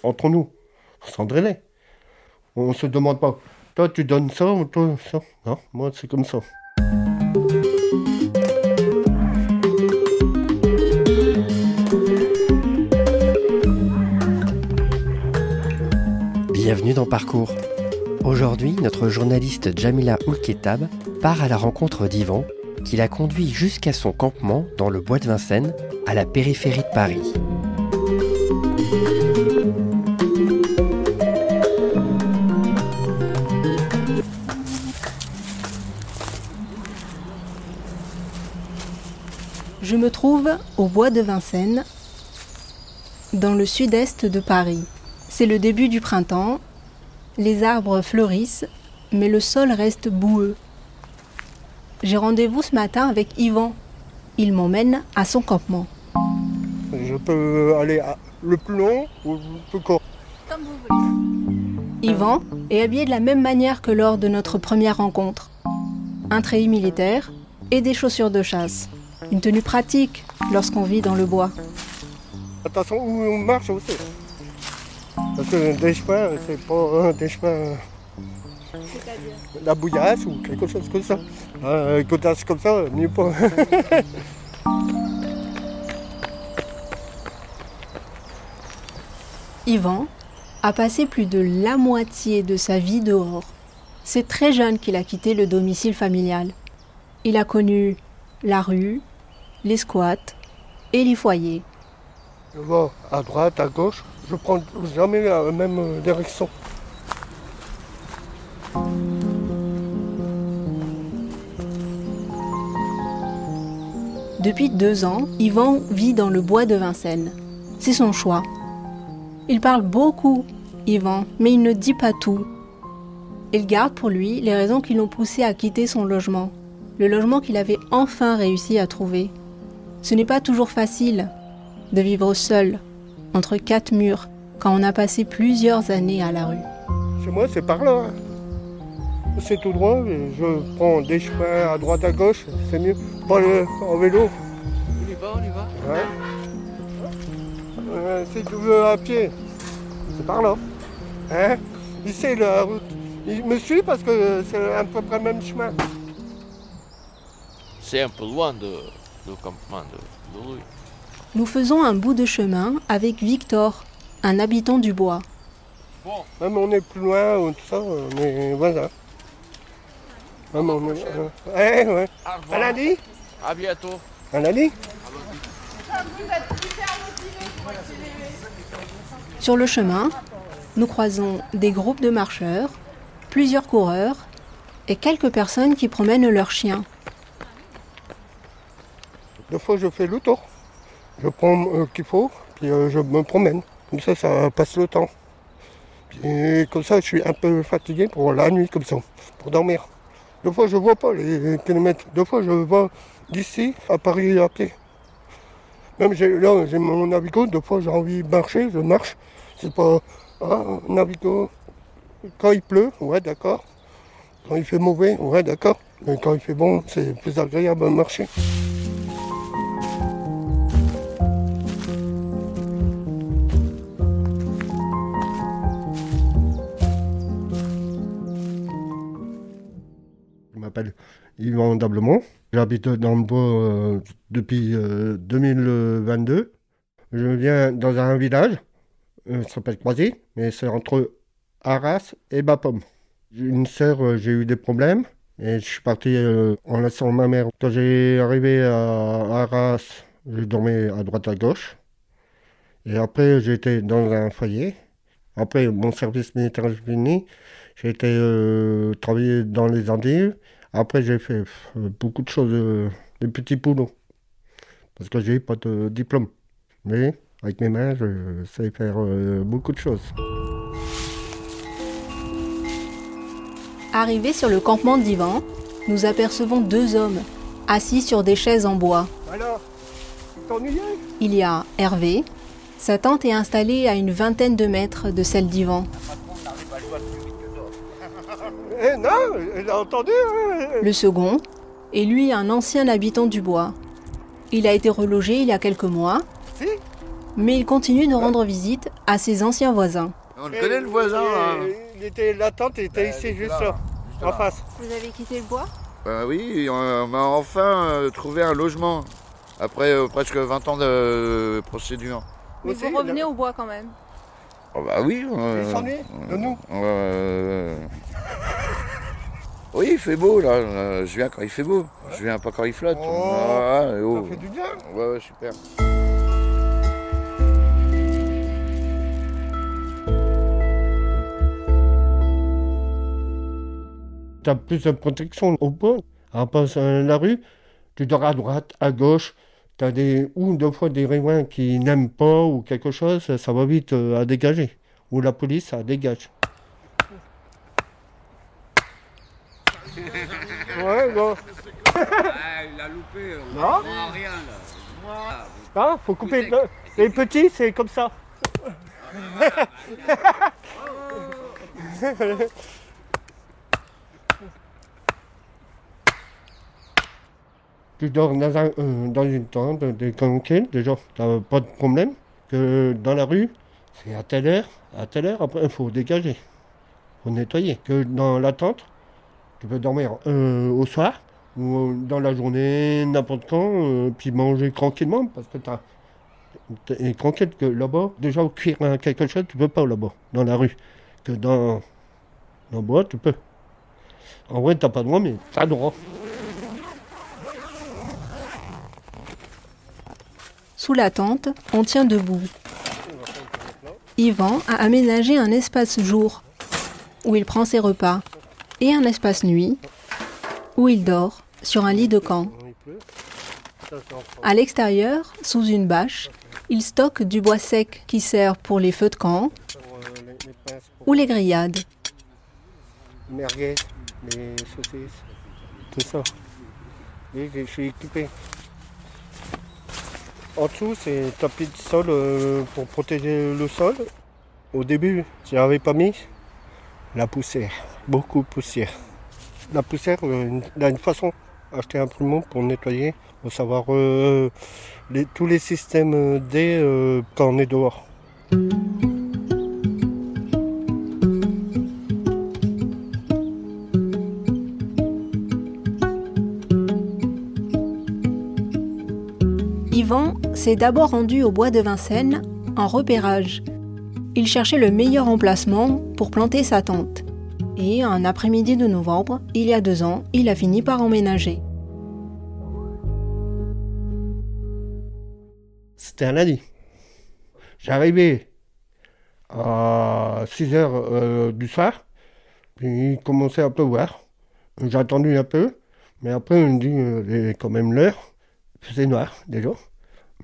Entre nous, sans drêler. On se demande pas, toi tu donnes ça ou toi ça. Non, moi c'est comme ça. Bienvenue dans Parcours. Aujourd'hui, notre journaliste Jamila Oulketab part à la rencontre d'Yvan, qui l'a conduit jusqu'à son campement dans le bois de Vincennes, à la périphérie de Paris. Je me trouve au bois de Vincennes, dans le sud-est de Paris. C'est le début du printemps, les arbres fleurissent, mais le sol reste boueux. J'ai rendez-vous ce matin avec Yvan. Il m'emmène à son campement. Je peux aller le plus long ou le plus court. Comme vous voulez. Yvan est habillé de la même manière que lors de notre première rencontre. Un treillis militaire et des chaussures de chasse. Une tenue pratique lorsqu'on vit dans le bois. Attention où on marche aussi. Parce que des chemins, c'est pas des chemins. C'est-à-dire la bouillasse ou quelque chose comme ça. Côtasse comme ça, mieux pas. Yvan a passé plus de la moitié de sa vie dehors. C'est très jeune qu'il a quitté le domicile familial. Il a connu la rue, les squats et les foyers. Je vais à droite, à gauche, je prends jamais la même direction. Depuis 2 ans, Yvan vit dans le bois de Vincennes. C'est son choix. Il parle beaucoup, Yvan, mais il ne dit pas tout. Il garde pour lui les raisons qui l'ont poussé à quitter son logement. Le logement qu'il avait enfin réussi à trouver. Ce n'est pas toujours facile de vivre seul, entre 4 murs, quand on a passé plusieurs années à la rue. Chez moi, c'est par là. C'est tout droit, je prends des chemins à droite, à gauche, c'est mieux. Pas en vélo. On y va. Ouais. Si tu veux à pied, c'est par là. Hein? Ici, la route. Il me suit parce que c'est à peu près le même chemin. C'est un peu loin du campement de Louis. Nous faisons un bout de chemin avec Victor, un habitant du bois. Bon. Même on est plus loin ou tout ça, mais voilà. Même on est, ouais. À lundi. À bientôt. À lundi. Sur le chemin, nous croisons des groupes de marcheurs, plusieurs coureurs et quelques personnes qui promènent leurs chiens. Des fois, je fais le tour. Je prends ce qu'il faut, puis je me promène. Comme ça passe le temps. Puis comme ça, je suis un peu fatigué pour la nuit, comme ça, pour dormir. Des fois, je ne vois pas les kilomètres. Des fois, je vois d'ici à Paris à pied. Même là, j'ai mon Navigo. Des fois, j'ai envie de marcher, je marche. C'est pas Navigo. Quand il pleut, ouais, d'accord. Quand il fait mauvais, ouais, d'accord. Mais quand il fait bon, c'est plus agréable de marcher. Je m'appelle Yvan Dablemont. J'habite dans le bois depuis 2022. Je viens dans un village, ça s'appelle Croisy, mais c'est entre Arras et Bapaume. J'ai une sœur, j'ai eu des problèmes et je suis parti en laissant ma mère. Quand j'ai arrivé à Arras, je dormais à droite à gauche. Et après, j'étais dans un foyer. Après, mon service militaire est fini. J'ai été travailler dans les Antilles. Après, j'ai fait beaucoup de choses, des petits boulots. Parce que j'ai pas de diplôme. Mais avec mes mains, je sais faire beaucoup de choses. Arrivés sur le campement d'Yvan, nous apercevons 2 hommes assis sur des chaises en bois. Alors, tu t'ennuyais ? Il y a Hervé, Sa tente est installée à une vingtaine de mètres de celle d'Yvan. Non, il a entendu. Le second est lui un ancien habitant du bois. Il a été relogé il y a quelques mois, Si. mais il continue de rendre visite à ses anciens voisins. On le connaît le voisin là. La tente était ici, juste là, en face. Vous avez quitté le bois ? Oui, on a enfin trouvé un logement après presque 20 ans de procédure. Mais Aussi, vous revenez au bois quand même. Oh bah oui. Il s'ennuie de nous. Oui, il fait beau là. Je viens quand il fait beau. Je viens pas quand il flotte. Oh, oh. Ça fait du bien. Ouais, super. Tu as plus de protection au bois. En passant la rue, tu dors à droite, à gauche. Tu as ou deux fois des riverains qui n'aiment pas ou quelque chose, ça va vite à dégager. Ou la police, ça dégage. Ouais, bon. Il a loupé, on Non. voit rien là. Moi, Ah, faut couper les petits, c'est comme ça. Tu dors dans une tente, des tranquilles, déjà, t'as pas de problème. Que dans la rue, c'est à telle heure, après il faut dégager, faut nettoyer. Que dans la tente, tu peux dormir au soir ou dans la journée, n'importe quand, puis manger tranquillement parce que t'es tranquille que là-bas, déjà cuire quelque chose, tu peux pas là-bas, dans la rue. Que dans le bois, tu peux. En vrai, t'as pas le droit, mais t'as le droit. Sous la tente, on tient debout. Yvan a aménagé un espace jour où il prend ses repas et un espace nuit où il dort sur un lit de camp. À l'extérieur, sous une bâche, il stocke du bois sec qui sert pour les feux de camp ou les grillades. Merguez, les saucisses, tout ça. Et je suis équipé. En dessous, c'est tapis de sol pour protéger le sol. Au début, je n'avais pas mis la poussière, beaucoup de poussière. La poussière, il y a une façon d'acheter un plumeau pour nettoyer, pour savoir tous les systèmes D quand on est dehors. Yvan s'est d'abord rendu au bois de Vincennes en repérage. Il cherchait le meilleur emplacement pour planter sa tente. Et un après-midi de novembre, il y a 2 ans, il a fini par emménager. C'était un lundi. J'arrivais à 6 heures du soir, puis il commençait à pleuvoir. J'ai attendu un peu, mais après on me dit il est quand même l'heure. Il faisait noir déjà,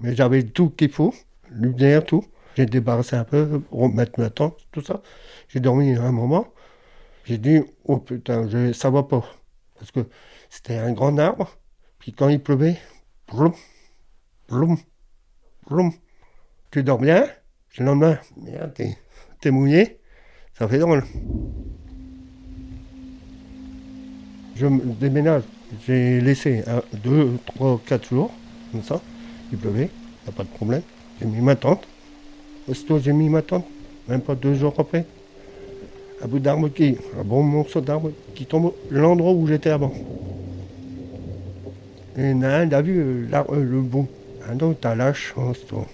mais j'avais tout qu'il faut, lumière, tout. J'ai débarrassé un peu, remettre ma tente, tout ça. J'ai dormi un moment. J'ai dit, oh putain, ça va pas. Parce que c'était un grand arbre, puis quand il pleuvait, ploum, ploum, ploum. Tu dors bien, le lendemain, merde, t'es mouillé, ça fait drôle. Je me déménage, j'ai laissé 2, 3, 4 jours, comme ça, il pleuvait, y a pas de problème. J'ai mis ma tente, aussitôt j'ai mis ma tente, même pas 2 jours après. Un bout d'arbre un bon morceau d'arbre qui tombe l'endroit où j'étais avant. Et il y en a un, il a vu le bout. Un autre, t'as la chance, toi.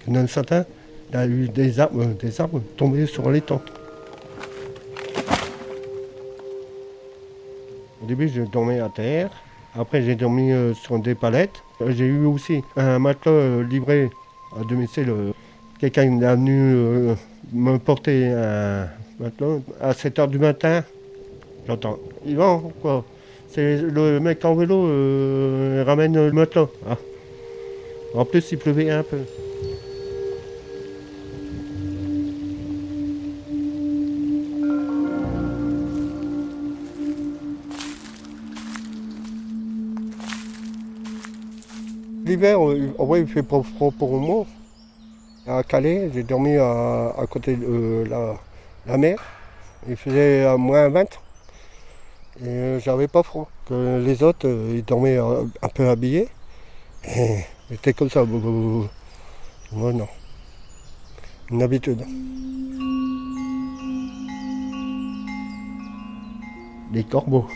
Il y en a un certain, il a eu des arbres tombés sur les tentes. Au début, je dormais à terre. Après, j'ai dormi sur des palettes. J'ai eu aussi un matelas livré à domicile. Quelqu'un est venu me porter un matelas à 7 h du matin. J'entends, Yvan, quoi? C'est le mec en vélo ramène le matelas. Ah. En plus, il pleuvait un peu. L'hiver, en vrai, il fait pas froid pour moi. à Calais, j'ai dormi à côté de la mer. Il faisait -20 et j'avais pas froid. Que les autres, ils dormaient un peu habillés. Et c'était comme ça. Moi, non. Une habitude. Les corbeaux,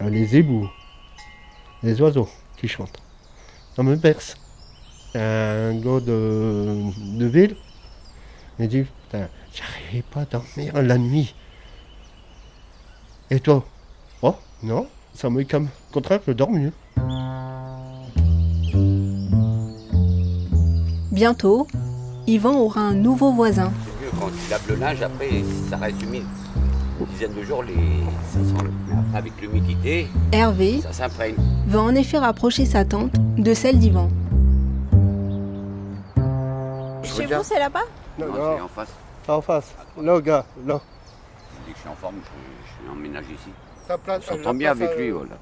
les ébous, les oiseaux qui chantent. Ça me berce. Un gars de ville me dit, putain, j'arrivais pas à dormir la nuit. Et toi? Oh, non, ça me calme. Au contraire, je dors mieux. Bientôt, Yvan aura un nouveau voisin. C'est mieux quand tu laves le linge, après ça reste humide. Une dizaine de jours, ça sent avec l'humidité, Hervé ça s'imprègne. veut en effet rapprocher sa tente de celle d'Yvan. Chez vous, c'est là-bas? Non, c'est en face. C'est en face. Là, gars, là. Dès que je suis en forme, je emménage ici. Ça place, Je s'entends bien avec lui, voilà.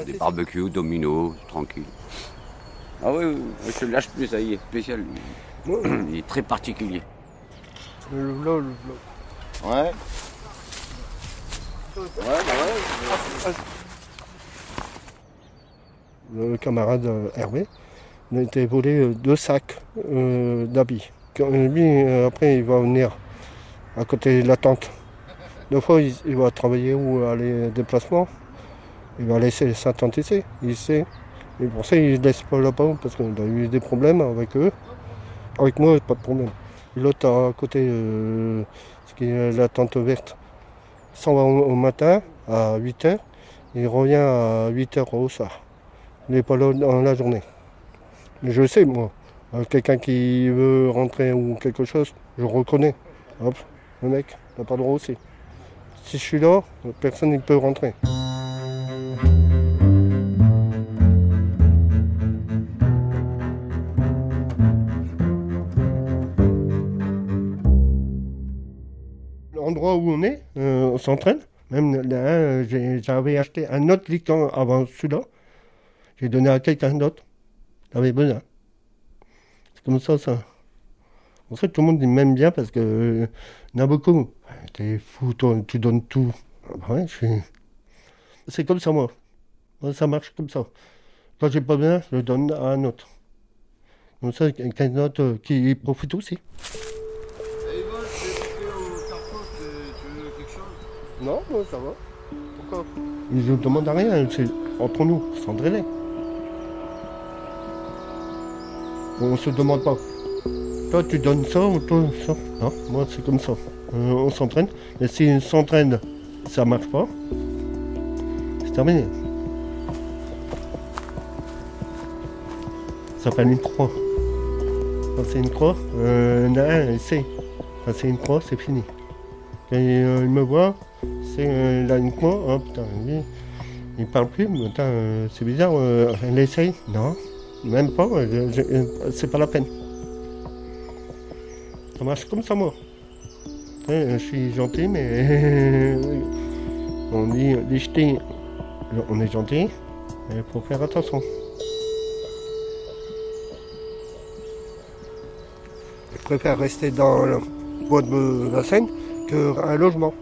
Des barbecues, dominos, tranquille. Ah oui, je te lâche plus, ça y est, spécial. Lui. Il est très particulier. Le vlog. Ouais. Le camarade Hervé, il a été volé 2 sacs d'habits. Lui, après, il va venir à côté de la tente. Deux fois, il va travailler ou aller déplacement. Il va laisser sa tente ici. Il sait. Et pour ça, il ne laisse pas là-bas parce qu'il a eu des problèmes avec eux. Avec moi, pas de problème. L'autre à côté, ce qui est la tente verte, il s'en va au matin à 8h. Il revient à 8h au soir. Il n'est pas là dans la journée. Mais je sais, moi, quelqu'un qui veut rentrer ou quelque chose, je reconnais. Hop, le mec, il n'a pas le droit aussi. Si je suis là, personne ne peut rentrer. L'endroit où on est, on s'entraîne. Même là, j'avais acheté un autre lit avant celui-là. J'ai donné à quelqu'un d'autre. J'avais besoin. C'est comme ça. En fait, tout le monde m'aime bien parce que il y en a beaucoup. T'es fou, toi, tu donnes tout. Ouais, c'est comme ça, moi. Moi, ça marche comme ça. Quand j'ai pas besoin, je le donne à un autre. Comme ça, quelqu'un d'autre qui profite aussi. Yvan, je t'ai écouté au carrefour, tu veux quelque chose? Non, ça va. Pourquoi? Je ne demande à rien, c'est entre nous, sans drêler. On se demande pas. Toi, tu donnes ça ou toi, ça. Non, moi, c'est comme ça. On s'entraîne. Et si on s'entraîne, ça marche pas, c'est terminé. Ça s'appelle une croix. Quand c'est une croix, il y en a un, il sait. Quand c'est une croix, c'est fini. Quand il me voit, c'est là une croix, oh putain, lui, il parle plus, mais putain, c'est bizarre, elle essaye. Non, même pas, c'est pas la peine. Ça marche comme ça, moi. Je suis gentil, mais on dit les jeter, on est gentil, mais il faut faire attention. Je préfère rester dans le bois de Vincennes qu'un logement.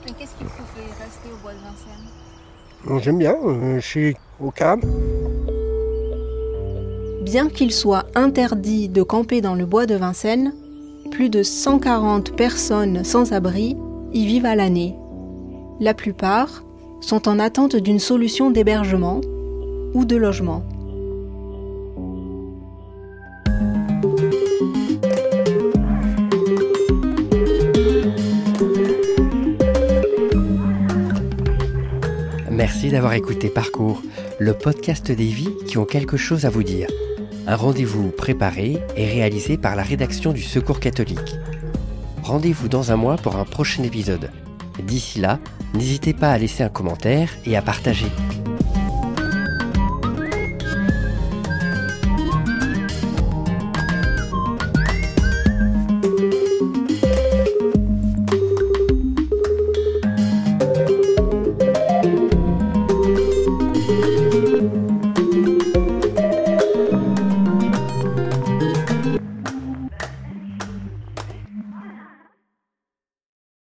Mais qu'est-ce qui vous fait rester au bois de Vincennes? Non, j'aime bien, je suis au calme. Bien qu'il soit interdit de camper dans le bois de Vincennes, plus de 140 personnes sans abri y vivent à l'année. La plupart sont en attente d'une solution d'hébergement ou de logement. Merci d'avoir écouté Parcours, le podcast des vies qui ont quelque chose à vous dire. Un rendez-vous préparé et réalisé par la rédaction du Secours catholique. Rendez-vous dans un mois pour un prochain épisode. D'ici là, n'hésitez pas à laisser un commentaire et à partager.